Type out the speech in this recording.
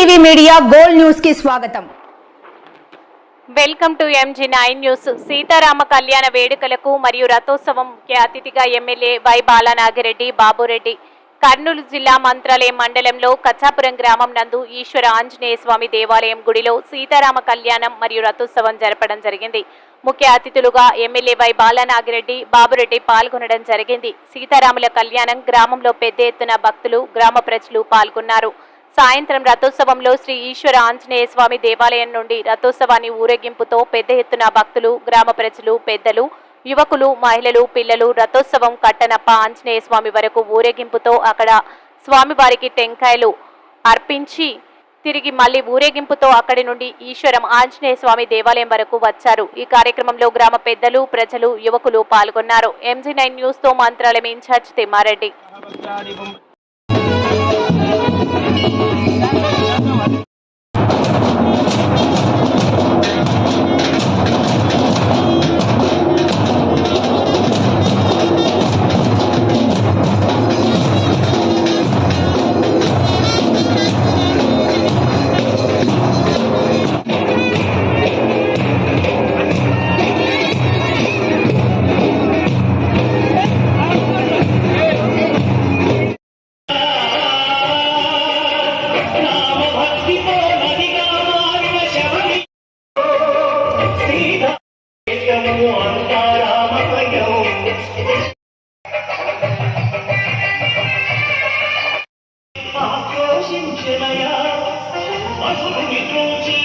TV media gold news కి స్వాగతం. Welcome to MG9 news. Sitarama కళ్యాణ వేడుకలకు మరియు రథోత్సవం ముఖ్య అతిథిగా ఎమ్మెల్యే వై బాలనాగిరెడ్డి బాబురెడ్డి కర్నూలు జిల్లా మంత్రాలయం మండలంలో కచ్చాపురం గ్రామం నందు ఈశ్వర ఆంజనేయ స్వామి దేవాలయం గుడిలో సీతారామ కళ్యాణం మరియు రథోత్సవం జరపడం జరిగింది. ముఖ్య అతిథులుగా ఎమ్మెల్యే వై బాలనాగిరెడ్డి బాబురెడ్డి పాల్గొనడం జరిగింది. సీతారాముల కళ్యాణం గ్రామంలో పెద్ద ఎత్తున భక్తులు గ్రామ ప్రజలు పాల్గొన్నారు. సాయంత్రం రథోత్సవంలో శ్రీ ఈశ్వర ఆంజనేయ స్వామి దేవాలయం నుండి రథోత్సవాన్ని ఊరేగింపుతో పెద్ద ఎత్తున భక్తులు గ్రామ ప్రజలు పెద్దలు యువకులు మహిళలు పిల్లలు రథోత్సవం కట్టనప్ప ఆంజనేయ స్వామి వరకు ఊరేగింపుతో అక్కడ స్వామివారికి టెంకాయలు అర్పించి తిరిగి మళ్లీ ఊరేగింపుతో అక్కడి నుండి ఈశ్వరం ఆంజనేయ స్వామి దేవాలయం వరకు వచ్చారు. ఈ కార్యక్రమంలో గ్రామ పెద్దలు ప్రజలు యువకులు పాల్గొన్నారు. MG9 న్యూస్ తో మంత్రాలయం ఇన్ఛార్జ్ తిమ్మారెడ్డి. ఆక్రోశించనయా అసురుని చూచి